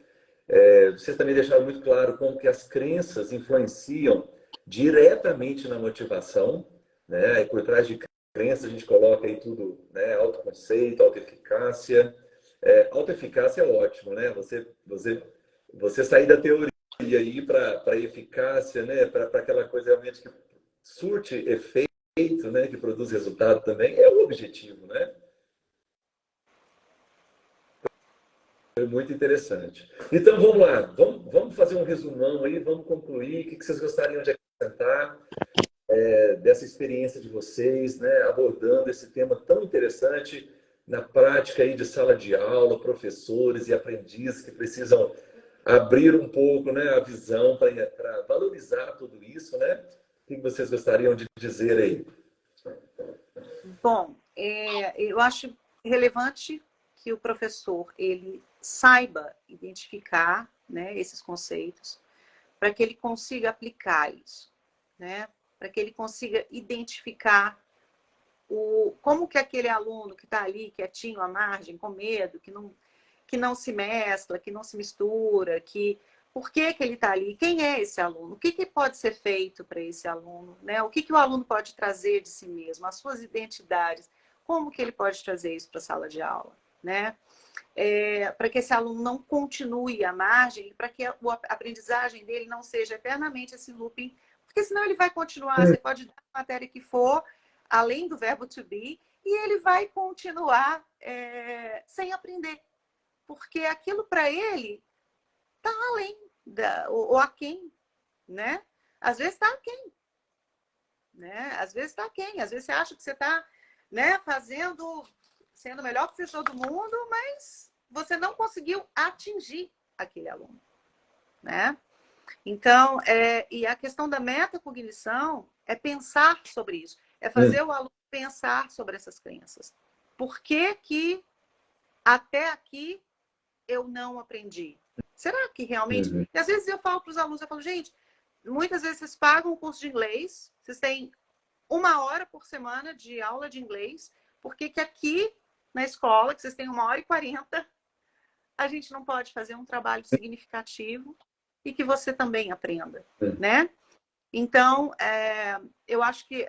Vocês também deixaram muito claro como que as crenças influenciam diretamente na motivação, né? E por trás de crenças a gente coloca aí tudo, né? Autoconceito, autoeficácia. Autoeficácia é ótimo, né? Você sair da teoria aí para a eficácia, né? Para aquela coisa realmente que surte efeito, né? Que produz resultado também, é o objetivo, né? Foi muito interessante. Então vamos lá, vamos fazer um resumão aí, vamos concluir. O que vocês gostariam de acrescentar dessa experiência de vocês, né, abordando esse tema tão interessante na prática aí de sala de aula, professores e aprendizes que precisam abrir um pouco, né, a visão para valorizar tudo isso, né? O que vocês gostariam de dizer aí? Bom, eu acho relevante que o professor ele saiba identificar, né, esses conceitos para que ele consiga aplicar isso, né? Para que ele consiga identificar como que aquele aluno que está ali quietinho à margem, com medo, que não se mescla, que não se mistura, por que ele está ali? Quem é esse aluno? O que pode ser feito para esse aluno? Né? O que o aluno pode trazer de si mesmo? As suas identidades. Como que ele pode trazer isso para a sala de aula? Né? Para que esse aluno não continue à margem, para que a aprendizagem dele não seja eternamente esse looping, porque senão ele vai continuar, você pode dar a matéria que for, além do verbo to be, e ele vai continuar sem aprender, porque aquilo para ele está além, ou aquém, né? às vezes está aquém, né? Às vezes está aquém. Às vezes você acha que você está, né, sendo o melhor professor do mundo, mas você não conseguiu atingir aquele aluno, né? Então, e a questão da metacognição é pensar sobre isso, é fazer o aluno pensar sobre essas crenças. Por que que até aqui eu não aprendi? Será que realmente... E às vezes eu falo para os alunos, eu falo, gente, muitas vezes vocês pagam um curso de inglês, vocês têm 1 hora por semana de aula de inglês, por que que aqui na escola, que vocês têm 1 hora e 40, a gente não pode fazer um trabalho significativo e que você também aprenda, né? Então, eu acho que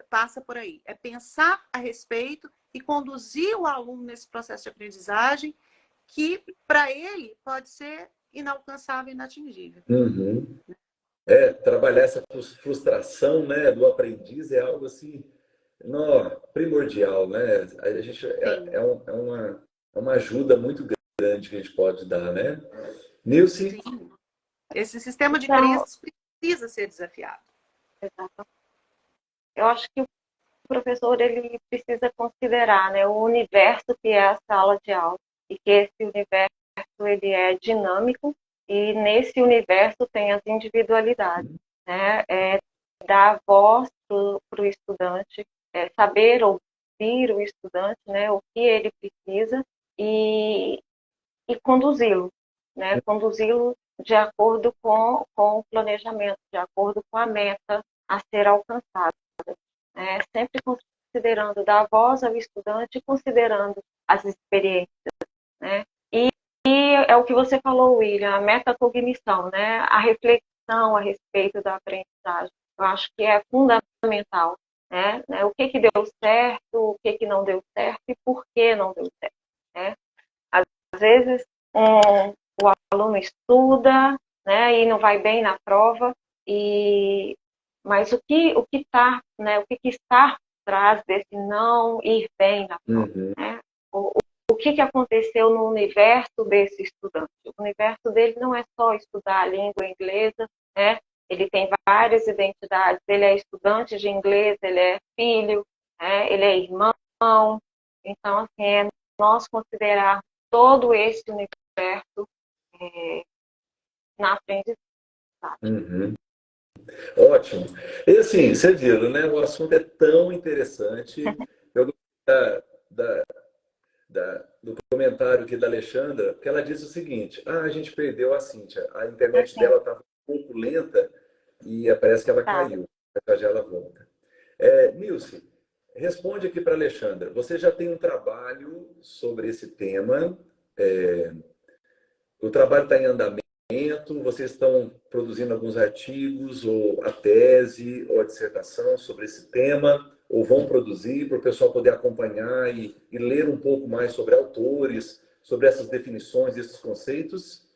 passa por aí. É pensar a respeito e conduzir o aluno nesse processo de aprendizagem que, para ele, pode ser inalcançável e inatingível. Trabalhar essa frustração, né, do aprendiz é algo assim, primordial, né? A gente é uma ajuda muito grande que a gente pode dar, né? Nilce? Sim. Esse sistema de Então, crenças precisa ser desafiado. exato. Eu acho que o professor ele precisa considerar, né, o universo que é a sala de aula e que esse universo ele é dinâmico e nesse universo tem as individualidades, né? Dar voz para o estudante, saber ouvir o estudante, né, o que ele precisa e conduzi-lo, né? Conduzi-lo de acordo com o planejamento, de acordo com a meta a ser alcançada. Sempre considerando dar voz ao estudante, considerando as experiências, né? E é o que você falou, William, a metacognição, né? A reflexão a respeito da aprendizagem. Eu acho que é fundamental, né? O que que deu certo, o que que não deu certo e por que não deu certo, né? Às vezes, o aluno estuda, né, e não vai bem na prova, mas o que está, né, o que está por trás desse não ir bem na prova, né? O que aconteceu no universo desse estudante? O universo dele não é só estudar a língua inglesa, né? Ele tem várias identidades. Ele é estudante de inglês, ele é filho, né? Ele é irmão. Então, assim, nós considerar todo esse universo na aprendizagem. Ótimo. E assim, você viu, né? O assunto é tão interessante. Eu gostei do comentário aqui da Alexandra, que ela disse o seguinte: a gente perdeu a Cíntia, a internet dela estava um pouco lenta e parece que ela caiu. Já já ela volta. Nilce, responde aqui para a Alexandra. Você já tem um trabalho sobre esse tema? O trabalho está em andamento? Vocês estão produzindo alguns artigos, ou a tese, ou a dissertação sobre esse tema? Ou vão produzir para o pessoal poder acompanhar e ler um pouco mais sobre autores, sobre essas definições, esses conceitos?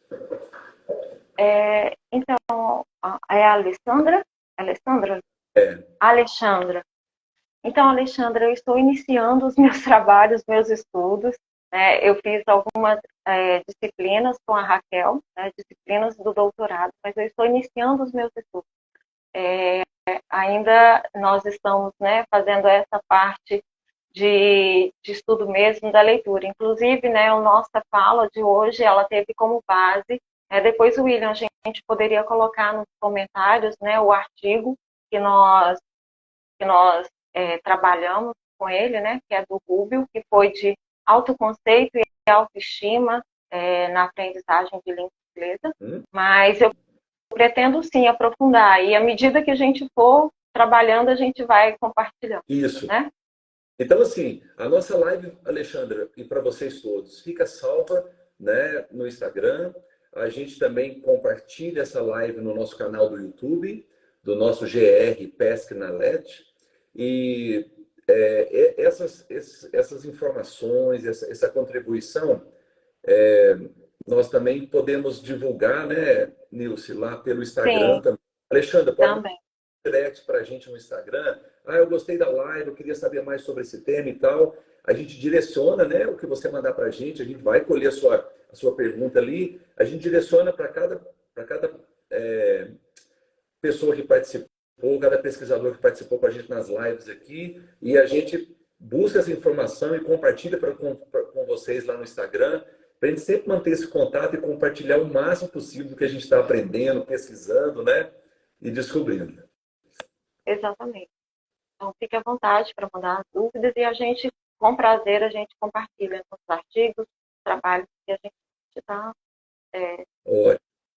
Então, é a Alessandra? Alessandra? Alexandra. Então, Alexandra, eu estou iniciando os meus trabalhos, meus estudos. Eu fiz algumas disciplinas com a Raquel, disciplinas do doutorado, mas eu estou iniciando os meus estudos. Ainda nós estamos, né, fazendo essa parte de estudo mesmo da leitura. Inclusive, né, a nossa fala de hoje, ela teve como base, depois o William, a gente poderia colocar nos comentários, né, o artigo que nós trabalhamos com ele, né, que é do Rubio, que foi de autoconceito e autoestima na aprendizagem de língua inglesa. Mas eu pretendo sim aprofundar, e à medida que a gente for trabalhando, a gente vai compartilhando. Isso. Né? Então, assim, a nossa live, Alexandra, e para vocês todos, fica salva, né, no Instagram. A gente também compartilha essa live no nosso canal do YouTube, do nosso GR Pesca na LET. E essas informações, essa contribuição, nós também podemos divulgar, né, Nilce, lá pelo Instagram também. Alexandra, pode mandar um direct para a gente no Instagram. Eu gostei da live, eu queria saber mais sobre esse tema e tal. A gente direciona, né, o que você mandar para a gente vai colher a sua pergunta ali, a gente direciona para cada pessoa que participou, cada pesquisador que participou com a gente nas lives aqui, e a gente busca essa informação e compartilha com vocês lá no Instagram, para a gente sempre manter esse contato e compartilhar o máximo possível do que a gente está aprendendo, pesquisando, né? E descobrindo. Exatamente. Então, fique à vontade para mandar dúvidas e a gente, com prazer, a gente compartilha os artigos, trabalhos que a gente está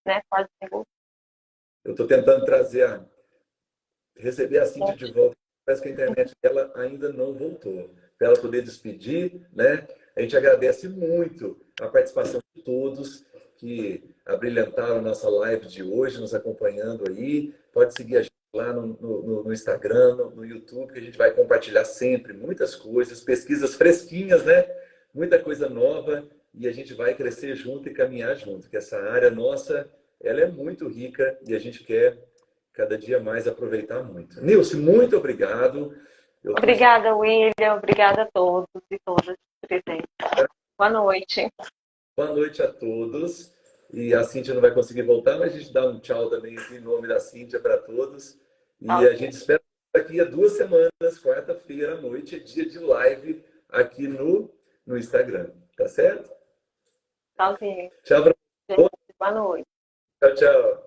né, quase desenvolvendo. Eu estou tentando receber a Cíntia de volta. Parece que a internet dela ainda não voltou. Para ela poder despedir, né? A gente agradece muito a participação de todos que abrilhantaram nossa live de hoje, nos acompanhando aí. Pode seguir a gente lá no Instagram, no YouTube, que a gente vai compartilhar sempre muitas coisas, pesquisas fresquinhas, né? Muita coisa nova, e a gente vai crescer junto e caminhar junto, que essa área nossa, ela é muito rica e a gente quer cada dia mais aproveitar muito. Nilce, muito obrigado. Obrigada, William. Obrigada a todos e todas presentes. Boa noite. Boa noite a todos. E a Cíntia não vai conseguir voltar, mas a gente dá um tchau também em nome da Cíntia para todos. E a gente espera daqui a 2 semanas, quarta-feira à noite, é dia de live aqui no Instagram. Tá certo? Tchauzinho. Tchau. Boa noite. Tchau, tchau.